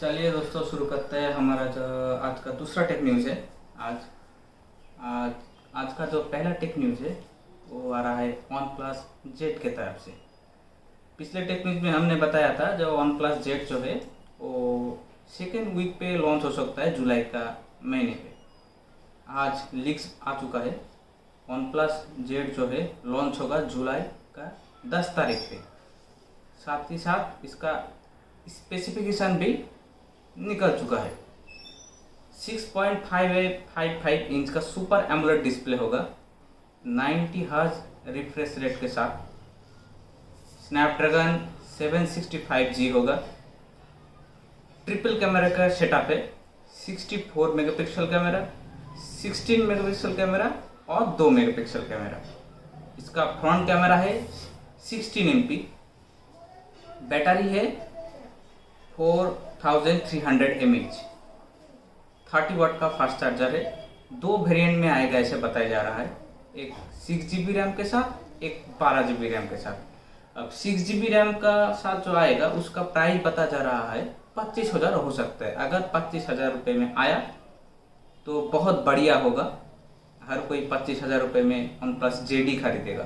चलिए दोस्तों, शुरू करते हैं हमारा जो आज का दूसरा टेक न्यूज़ है। आज आज आज का जो पहला टेक न्यूज़ है वो आ रहा है वन प्लस जेड के तरफ से। पिछले टेक न्यूज़ में हमने बताया था जो वन प्लस जेड जो है वो सेकेंड वीक पे लॉन्च हो सकता है, जुलाई का महीने पे। आज लीक्स आ चुका है, वन प्लस जेड जो है लॉन्च होगा जुलाई का 10 तारीख पे। साथ ही साथ इसका स्पेसिफिकेशन भी निकल चुका है। 6.555 इंच का सुपर एमोलेड डिस्प्ले होगा, 90 हर्ट्ज रिफ्रेश रेट के साथ। स्नैपड्रैगन 765G होगा। ट्रिपल कैमरा का सेटअप है, 64 मेगापिक्सल कैमरा, 16 मेगापिक्सल कैमरा और 2 मेगापिक्सल कैमरा। इसका फ्रंट कैमरा है 16 MP। बैटरी है 4300 mAh। 30 वाट का फास्ट चार्जर है। 2 वेरिएंट में आएगा ऐसे बताया जा रहा है, एक 6GB रैम के साथ, एक 12GB रैम के साथ। अब 6GB रैम का साथ जो आएगा उसका प्राइस बता जा रहा है 25,000 हो सकता है। अगर 25,000 रुपये में आया तो बहुत बढ़िया होगा, हर कोई 25,000 रुपये में वन प्लस जेडी खरीदेगा।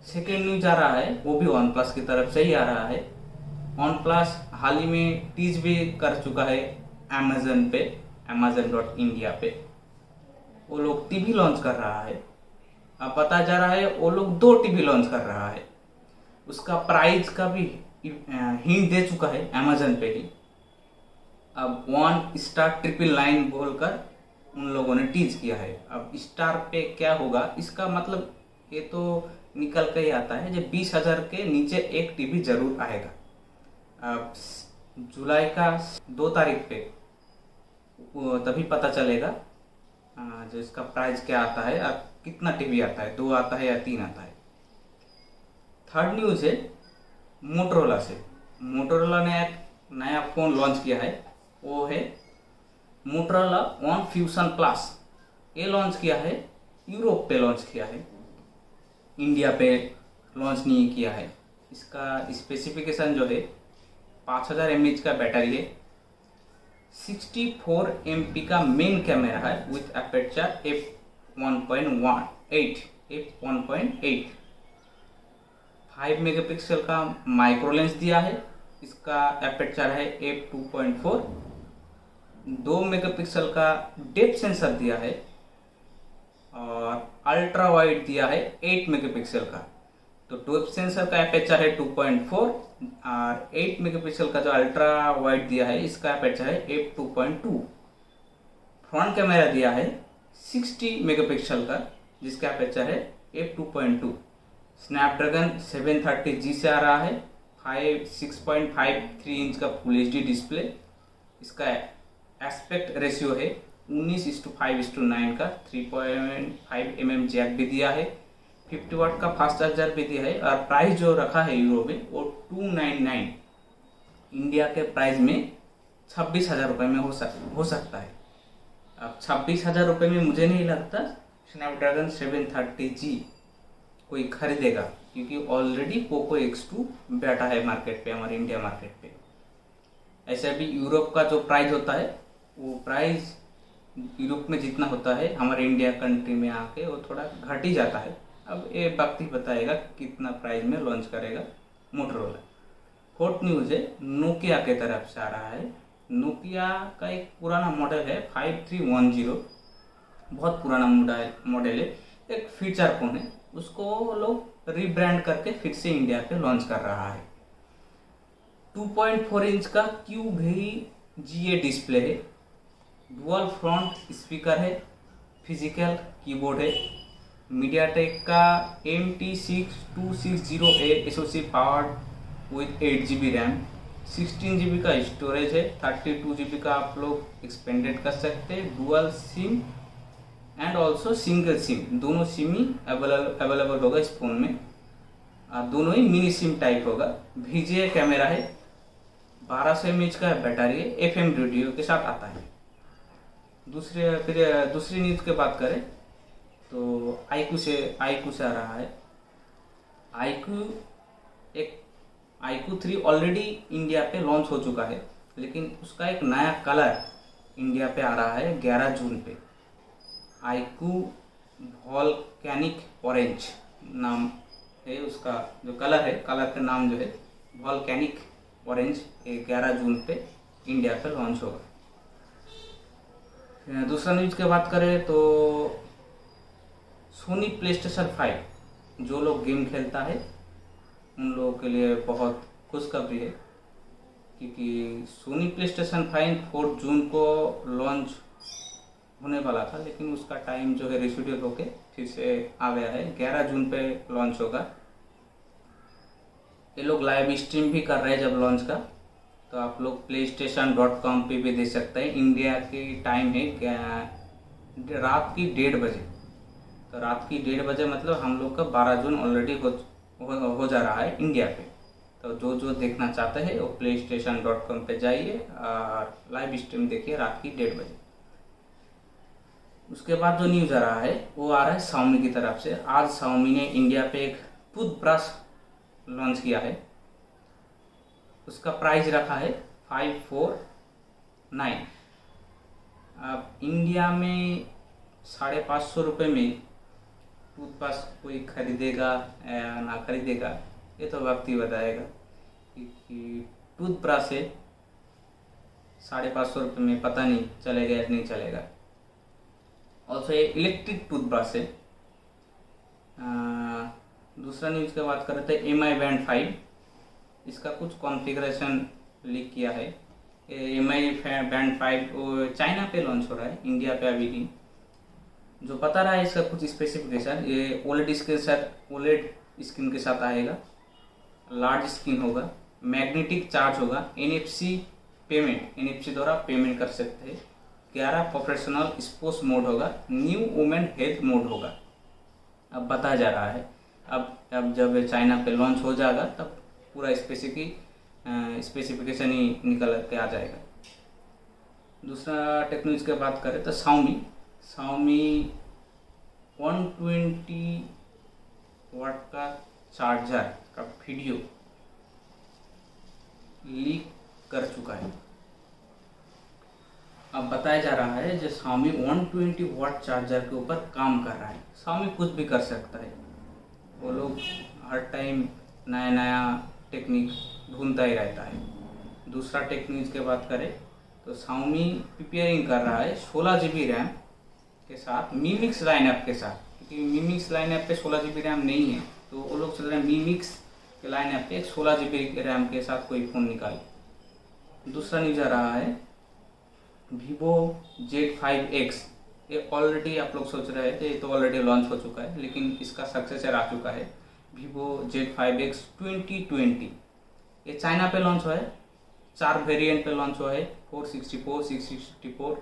सेकेंड न्यूज आ रहा है वो भी वन प्लस की तरफ से ही आ रहा है। वन प्लस हाल ही में टीज भी कर चुका है अमेजन पे, amazon.india पे। वो लोग टीवी लॉन्च कर रहा है। अब पता जा रहा है वो लोग 2 टीवी लॉन्च कर रहा है। उसका प्राइस का भी हिंट दे चुका है अमेजन पे ही। अब 1 स्टार 999 बोलकर उन लोगों ने टीज किया है। अब स्टार पे क्या होगा इसका मतलब ये तो निकल के ही आता है, जब 20,000 के नीचे एक टीवी जरूर आएगा। अब जुलाई का 2 तारीख पे तभी पता चलेगा जो इसका प्राइस क्या आता है, अब कितना टीवी आता है, 2 आता है या 3 आता है। थर्ड न्यूज है मोटोरोला से। मोटोरोला ने एक नया फोन लॉन्च किया है, वो है मोटोरोला वन फ्यूजन प्लस। ये लॉन्च किया है, यूरोप पे लॉन्च किया है, इंडिया पे लॉन्च नहीं किया है। इसका स्पेसिफिकेशन जो है 5000 mAh का बैटरी है, 64 MP का मेन कैमरा है विथ अपर्चर f1.8, 5 मेगापिक्सल का माइक्रो लेंस दिया है। इसका अपर्चर है f2.4, 2 मेगापिक्सल का डेप्थ सेंसर दिया है और अल्ट्रा वाइड दिया है 8 मेगापिक्सल का। तो डेप्थ सेंसर का अपर्चर है 2.4 और 8 मेगापिक्सल का जो अल्ट्रा वाइड दिया है इसका अपर्चर है f2.2। फ्रंट कैमरा दिया है 60 मेगापिक्सल का जिसका अपर्चर है f2.2। स्नैपड्रैगन 730G से आ रहा है, 6.53 इंच का फुल HD डिस्प्ले। इसका एस्पेक्ट रेशियो है 19:5:9 का। 3.5 mm जैक भी दिया है, 50 वाट का फास्ट चार्जर भी दिया है। और प्राइस जो रखा है यूरो में वो 299, इंडिया के प्राइस में 26,000 रुपये में हो सकता है। अब 26,000 रुपये में मुझे नहीं लगता स्नैपड्रैगन 730G कोई खरीदेगा, क्योंकि ऑलरेडी पोको X2 बैठा है मार्केट पे, हमारे इंडिया मार्केट पे। ऐसे भी यूरोप का जो प्राइस होता है वो प्राइस यूरोप में जितना होता है हमारे इंडिया कंट्री में आके वो थोड़ा घट ही जाता है। अब ये वक्त ही बताएगा कितना प्राइस में लॉन्च करेगा मोटोरोला। फोर्थ न्यूज है नोकिया के तरफ से आ रहा है। नोकिया का एक पुराना मॉडल है 5310, बहुत पुराना मॉडल है, एक फीचर फोन है। उसको लोग रीब्रांड करके फिर से इंडिया पे लॉन्च कर रहा है। 2.4 इंच का QVGA डिस्प्ले है, डुअल फ्रंट स्पीकर है, फिजिकल कीबोर्ड है। मीडियाटेक का MT6260A SoC powered with 8GB RAM, 16GB का स्टोरेज है, 32GB का आप लोग एक्सपेंडेड कर सकते हैं। Dual SIM and also single SIM, दोनों सिम ही अवेलेबल होगा इस फोन में। दोनों ही मिनी सिम टाइप होगा। VGA कैमरा है, 1200 mAh का बैटरी है, FM रेडियो के साथ आता है। दूसरी न्यूज की बात करें तो iQOO से आ रहा है। iQOO 3 ऑलरेडी इंडिया पे लॉन्च हो चुका है, लेकिन उसका एक नया कलर इंडिया पे आ रहा है 11 जून पे। आईक्यू वॉल्केनिक ऑरेंज नाम है उसका, जो कलर है, कलर का नाम जो है वॉल्केनिक ऑरेंज, 11 जून पे इंडिया पे लॉन्च होगा। दूसरा न्यूज की बात करें तो सोनी प्लेस्टेशन 5 जो लोग गेम खेलता है उन लोगों के लिए बहुत खुशखबरी है, क्योंकि सोनी प्लेस्टेशन 5 4 जून को लॉन्च होने वाला था, लेकिन उसका टाइम जो है रिशेड्यूल होके फिर से आ गया है, 11 जून पे लॉन्च होगा। ये लोग लाइव स्ट्रीम भी कर रहे हैं जब लॉन्च का, तो आप लोग playstation.com पे भी देख सकते हैं। इंडिया की टाइम है रात की 1:30 बजे, तो रात की 1:30 बजे मतलब हम लोग का 12 जून ऑलरेडी हो जा रहा है इंडिया पे। तो जो देखना चाहते हैं वो playstation.com पे जाइए और लाइव स्ट्रीम देखिए रात की 1:30 बजे। उसके बाद जो न्यूज़ आ रहा है वो आ रहा है Xiaomi की तरफ से। आज Xiaomi ने इंडिया पे एक टूथब्रश लॉन्च किया है, उसका प्राइस रखा है 549। अब इंडिया में 550 रुपये में टूथब्रश कोई खरीदेगा या ना खरीदेगा ये तो वक्त ही बताएगा, क्योंकि टूथब्रश है 550 रुपये में, पता नहीं चलेगा या नहीं चलेगा। ऑल्सो ये इलेक्ट्रिक टूथब्रश है। दूसरा न्यूज़ की बात करें तो MI Band 5, इसका कुछ कॉन्फ़िगरेशन लीक किया है। MI Band 5 वो चाइना पे लॉन्च हो रहा है, इंडिया पे अभी नहीं। जो बता रहा है इसका कुछ स्पेसिफिकेशन, ये OLED स्क्रीन के साथ आएगा, लार्ज स्क्रीन होगा, मैग्नेटिक चार्ज होगा, NFC द्वारा पेमेंट कर सकते हैं, 11 प्रोफेशनल स्पोर्ट्स मोड होगा, न्यू वुमेन हेल्थ मोड होगा। अब बताया जा रहा है, अब जब चाइना पे लॉन्च हो जाएगा तब पूरा स्पेसिफिकेशन ही निकल के आ जाएगा। दूसरा टेक्नोलॉजी की बात करें तो Xiaomi 120 वाट का चार्जर का वीडियो लीक कर चुका है। अब बताया जा रहा है जो Xiaomi 120 वाट चार्जर के ऊपर काम कर रहा है। Xiaomi कुछ भी कर सकता है, वो लोग हर टाइम नया टेक्निक ढूंढता ही रहता है। दूसरा टेक्निक की बात करें तो Xiaomi प्रिपेयरिंग कर रहा है 16 GB रैम के साथ Mi Mix लाइनअप के साथ, क्योंकि Mi Mix लाइनअप पे 16 GB रैम नहीं है, तो वो लोग चल रहे हैं Mi Mix के लाइनअप पे 16 GB रैम के साथ कोई फ़ोन निकाले। दूसरा न्यूज़ आ रहा है Vivo Z5X, ये ऑलरेडी आप लोग सोच रहे थे, ये तो ऑलरेडी लॉन्च हो चुका है, लेकिन इसका सक्सेसर आ चुका है Vivo Z5X 2020। ये चाइना पे लॉन्च हुआ है, 4 वेरिएंट पे लॉन्च हुआ है, 464, 664,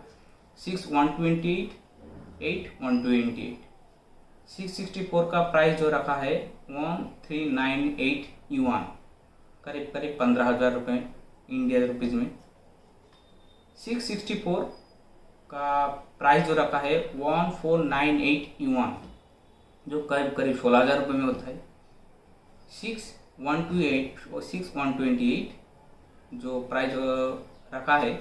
6, 128, 128। 664 का प्राइस जो रखा है 1398 युआन, करीब 15,000 रुपये इंडिया रुपीज़ में। 664 का प्राइस जो रखा है 1498 युआन, जो करीब 16,000 रुपये में होता है। 6128 और 6128 जो प्राइस रखा है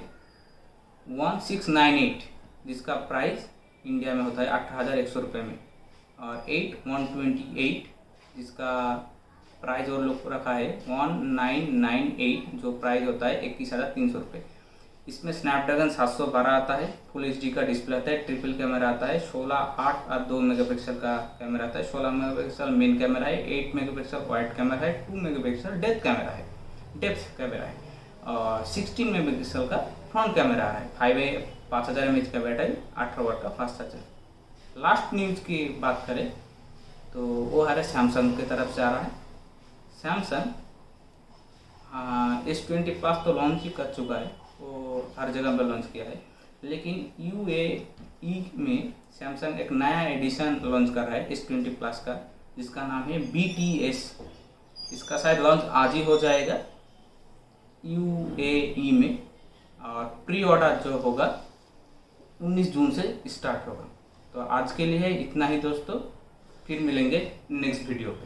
1698, जिसका प्राइस इंडिया में होता है 18,100 रुपये में, और 8128 जिसका प्राइस और लोग रखा है 1998, जो प्राइस होता है 21,300 रुपये। इसमें स्नैपड्रैगन 712 आता है, फुल एचडी का डिस्प्ले आता है, ट्रिपल कैमरा आता है, 16, 8 और 2 मेगापिक्सल का कैमरा आता है। 16 मेगापिक्सल मेन कैमरा है, 8 मेगापिक्सल वाइड कैमरा है, 2 मेगापिक्सल डेप्थ कैमरा है, और 16 मेगापिक्सल का फ्रंट कैमरा है। 5000 mAh का बैटरी, 18 वाट का फास्ट चार्जर। लास्ट न्यूज की बात करें तो वो है सैमसंग की तरफ से आ रहा है। सैमसंग S20 प्लस तो लॉन्च ही कर चुका है, वो हर जगह पर लॉन्च किया है, लेकिन UAE में सैमसंग एक नया एडिशन लॉन्च कर रहा है S20 प्लस का, जिसका नाम है BTS। इसका शायद लॉन्च आज ही हो जाएगा UAE में, और प्री ऑर्डर जो होगा 19 जून से स्टार्ट होगा। तो आज के लिए इतना ही दोस्तों, फिर मिलेंगे नेक्स्ट वीडियो पे।